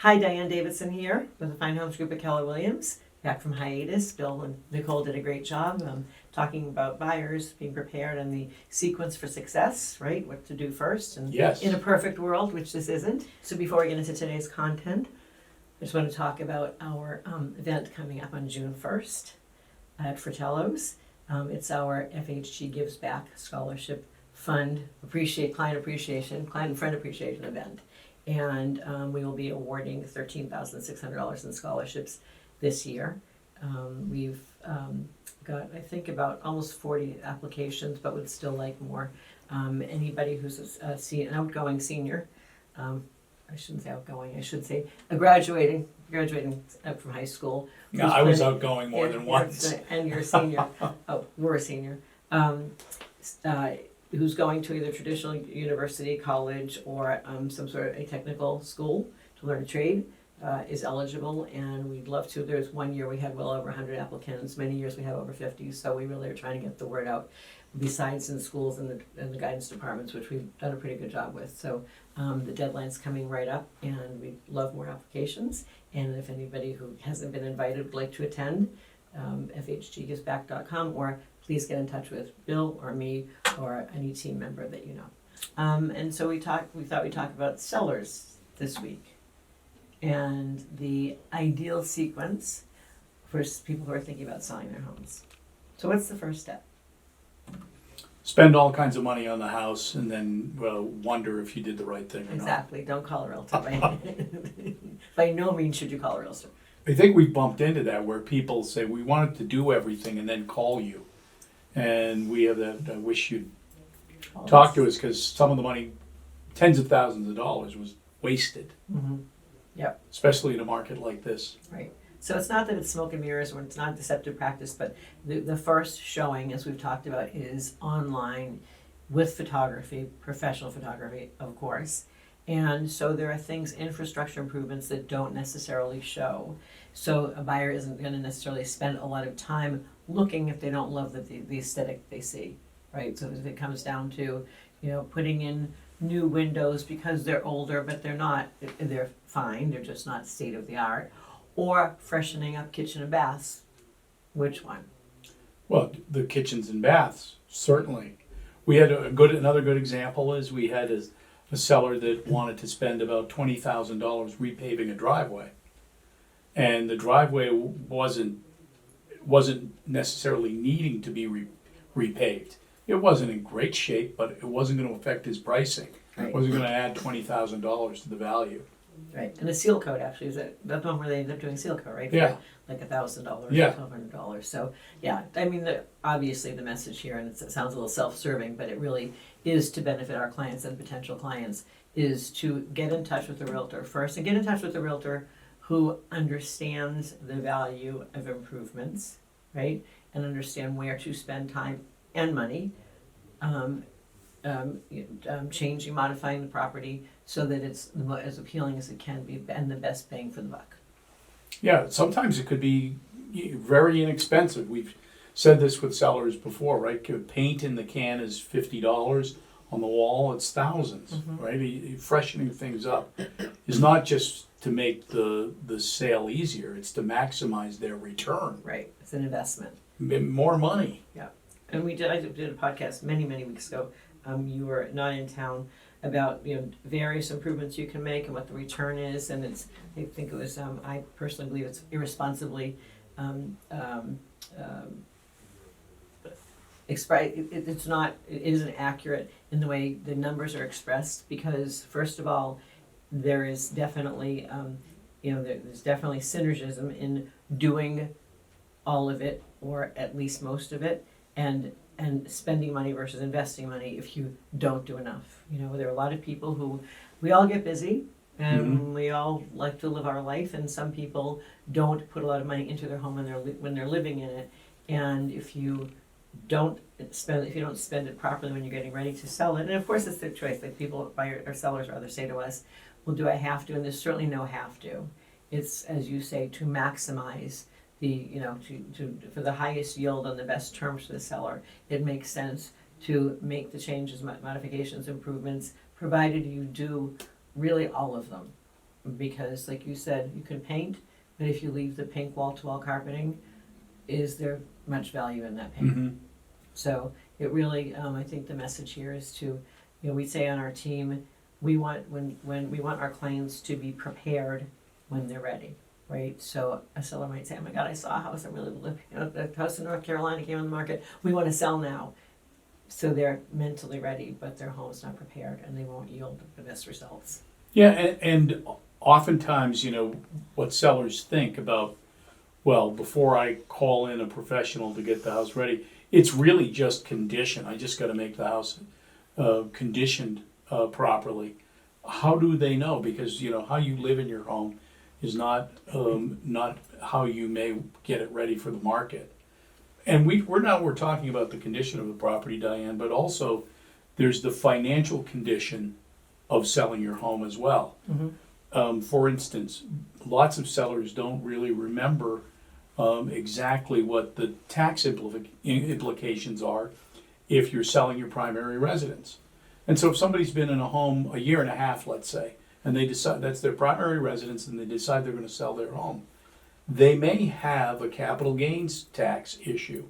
Hi, Diane Davidson here with the Fine Homes Group at Keller Williams. Back from hiatus. Bill and Nicole did a great job talking about buyers being prepared and the sequence for success, right? What to do first, and Yes. in a perfect world, which this isn't. So before we get into today's content, I just want to talk about our event coming up on June 1st at Fratello's. It's our FHG Gives Back Scholarship Fund client and friend appreciation event. And we will be awarding $13,600 in scholarships this year. We've got, I think, about almost 40 applications, but would still like more. Anybody who's an outgoing senior, I shouldn't say outgoing, I should say graduating up from high school. Yeah, I was outgoing more than once. And you're a senior. Oh, we're a senior. Who's going to either traditional university, college, or some sort of a technical school to learn a trade is eligible, and we'd love to. There's one year we had well over 100 applicants. Many years we have over 50, so we really are trying to get the word out. Besides in schools and the guidance departments, which we've done a pretty good job with. So the deadline's coming right up, and we'd love more applications. And if anybody who hasn't been invited would like to attend, fhggivesback.com, or please get in touch with Bill or me or any team member that you know. And so we thought we'd talk about sellers this week and the ideal sequence for people who are thinking about selling their homes. So what's the first step? Spend all kinds of money on the house and then wonder if you did the right thing or Exactly. Don't call a realtor. By no means should you call a realtor. not. I think we bumped into that where people say we wanted to do everything and then call you. And we have that, I wish you'd talk to us, because some of the money, tens of thousands of dollars, was wasted. Mm-hmm. Yep. Especially in a market like this. Right. So it's not that it's smoke and mirrors or it's not deceptive practice, but the first showing, as we've talked about, is online with photography, professional photography, of course. And so there are things, infrastructure improvements that don't necessarily show. So a buyer isn't going to necessarily spend a lot of time looking if they don't love the aesthetic they see, right? So if it comes down to, putting in new windows because they're older, but they're fine, they're just not state of the art, or freshening up kitchen and baths, which one? Well, the kitchens and baths, certainly. We had another good example is we had a seller that wanted to spend about $20,000 repaving a driveway. And the driveway wasn't necessarily needing to be repaved. It wasn't in great shape, but it wasn't going to affect his pricing. Right. It wasn't going to add $20,000 to the value. Right, and a seal coat actually, that's one where they end up doing seal coat, right? For Yeah. like $1,000 or Yeah. $1,200. So yeah, I mean, obviously the message here, and it sounds a little self-serving, but it really is to benefit our clients and potential clients, is to get in touch with the realtor first, and get in touch with the realtor who understands the value of improvements, right? And understand where to spend time and money, changing, modifying the property so that it's as appealing as it can be and the best bang for the buck. Yeah, sometimes it could be very inexpensive. We've said this with sellers before, right? Paint in the can is $50. On the wall, it's thousands, right? Freshening things up is not just to make the sale easier, it's to maximize their return. Right, it's an investment. More money. Yeah, and I did a podcast many weeks ago. You were not in town, about various improvements you can make and what the return is, and I think it was I personally believe it's irresponsibly it isn't accurate in the way the numbers are expressed, because first of all, there is definitely there's definitely synergism in doing all of it, or at least most of it, and spending money versus investing money if you don't do enough. There are a lot of people who, we all get busy and we all like to live our life, and some people don't put a lot of money into their home when they're living in it. And if you don't spend it properly when you're getting ready to sell it, and of course it's their choice, like people, buyers or sellers rather, say to us, well, do I have to? And there's certainly no have to. It's, as you say, to maximize for the highest yield on the best terms for the seller. It makes sense to make the changes, modifications, improvements, provided you do really all of them. because like you said, you can paint, but if you leave the pink wall-to-wall carpeting, is there much value in that paint? Mm-hmm. So it really, I think the message here is to, we say on our team, we want, when we want our clients to be prepared when they're ready, right? So a seller might say, oh my God, I saw a house I really live, the house in North Carolina came on the market, we want to sell now. So they're mentally ready, but their home's not prepared and they won't yield the best results. Yeah, and oftentimes, what sellers think about, well, before I call in a professional to get the house ready, it's really just condition. I just got to make the house conditioned properly. How do they know? Because how you live in your home is not how you may get it ready for the market. And we're talking about the condition of the property, Diane, but also there's the financial condition of selling your home as well. Mm-hmm. For instance, lots of sellers don't really remember exactly what the tax implications are if you're selling your primary residence. And so if somebody's been in a home a year and a half, let's say, and they decide that's their primary residence and they decide they're going to sell their home, they may have a capital gains tax issue.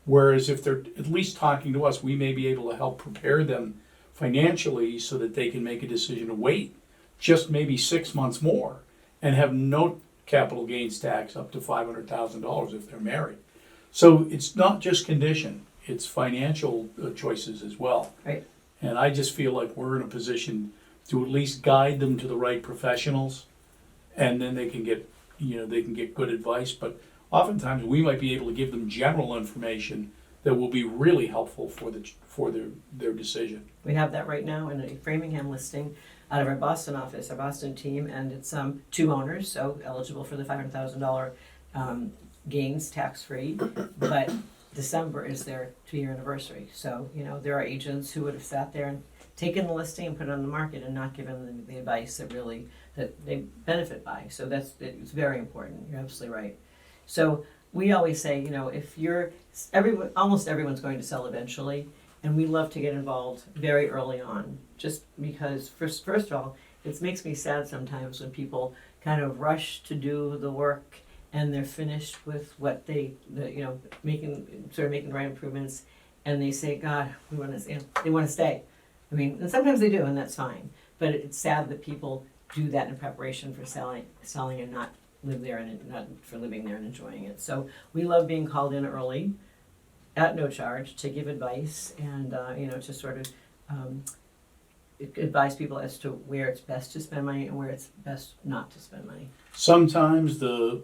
Whereas if they're at least talking to us, we may be able to help prepare them financially so that they can make a decision to wait just maybe 6 months more and have no capital gains tax up to $500,000 if they're married. So it's not just condition, it's financial choices as well. Right. And I just feel like we're in a position to at least guide them to the right professionals, and then they can get good advice. But oftentimes we might be able to give them general information that will be really helpful for their decision. We have that right now in a Framingham listing out of our Boston office, our Boston team, and it's 2 owners, so eligible for the $500,000 gains tax-free, but December is their 2-year anniversary. So, there are agents who would have sat there and taken the listing and put it on the market and not given them the advice that they benefit by. So it's very important. You're absolutely right. So we always say, almost everyone's going to sell eventually, and we love to get involved very early on, just because first of all, it makes me sad sometimes when people kind of rush to do the work and they're finished with what making the right improvements, and they say, God, they want to stay. I mean, and sometimes they do, and that's fine. But it's sad that people do that in preparation for selling and not live there and not for living there and enjoying it. So we love being called in early, at no charge, to give advice and to sort of advise people as to where it's best to spend money and where it's best not to spend money. Sometimes the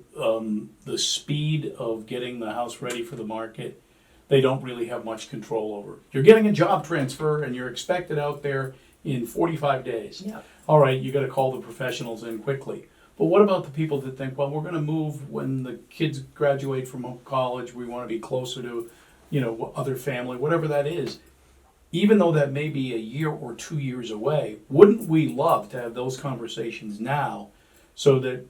speed of getting the house ready for the market, they don't really have much control over. You're getting a job transfer and you're expected out there in 45 days. Yeah. All right, you got to call the professionals in quickly. But what about the people that think, well, we're going to move when the kids graduate from college, we want to be closer to, other family, whatever that is. Even though that may be a year or 2 years away, wouldn't we love to have those conversations now so that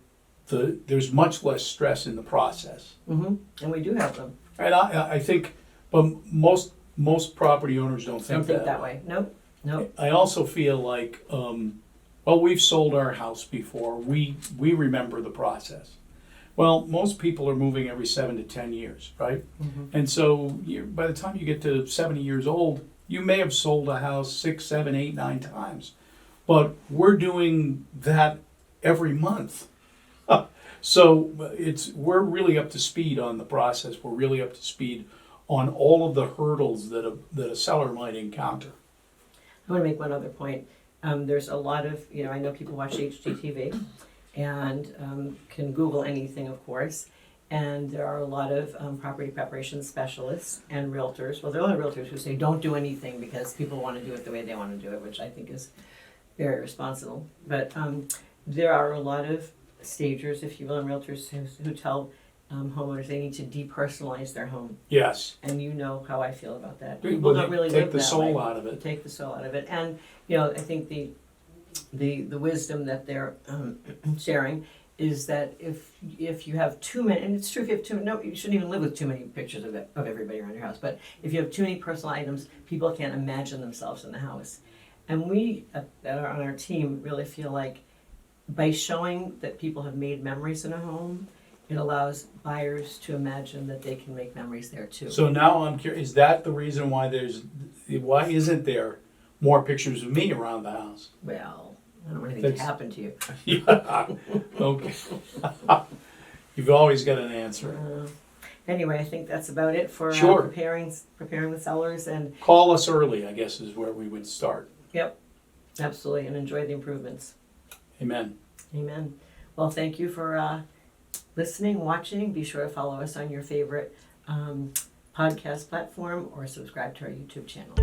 there's much less stress in the process? Mm-hmm. And we do have them. And I think, but most property owners don't think that way. Nope. I also feel like, we've sold our house before. We remember the process. Well, most people are moving every 7 to 10 years, right? Mm-hmm. And so by the time you get to 70 years old, you may have sold a house 6, 7, 8, 9 times. But we're doing that every month. So we're really up to speed on the process. We're really up to speed on all of the hurdles that a seller might encounter. I want to make one other point. There's a lot of, I know people watch HGTV and can Google anything, of course. And there are a lot of property preparation specialists and realtors. Well, there are a lot of realtors who say don't do anything because people want to do it the way they want to do it, which I think is very irresponsible. But there are a lot of stagers, if you will, and realtors who tell homeowners they need to depersonalize their home. Yes. And you know how I feel about that. People don't really live that way. Take the soul out of it. Take the soul out of it. And, I think the wisdom that they're sharing is that if you have too many, and it's true, if you have you shouldn't even live with too many pictures of everybody around your house, but if you have too many personal items, people can't imagine themselves in the house. And we, on our team, really feel like by showing that people have made memories in a home, it allows buyers to imagine that they can make memories there too. So now I'm curious, is that the reason why why isn't there more pictures of me around the house? Well, I don't want anything to That's- happen to you. Yeah, okay. You've always got an answer. Anyway, I think that's about it for Sure. preparing the cellars, and Call us early, I guess, is where we would start. absolutely, and enjoy the improvements. Amen. Amen. Well, thank you for listening, watching. Be sure to follow us on your favorite podcast platform or subscribe to our YouTube channel.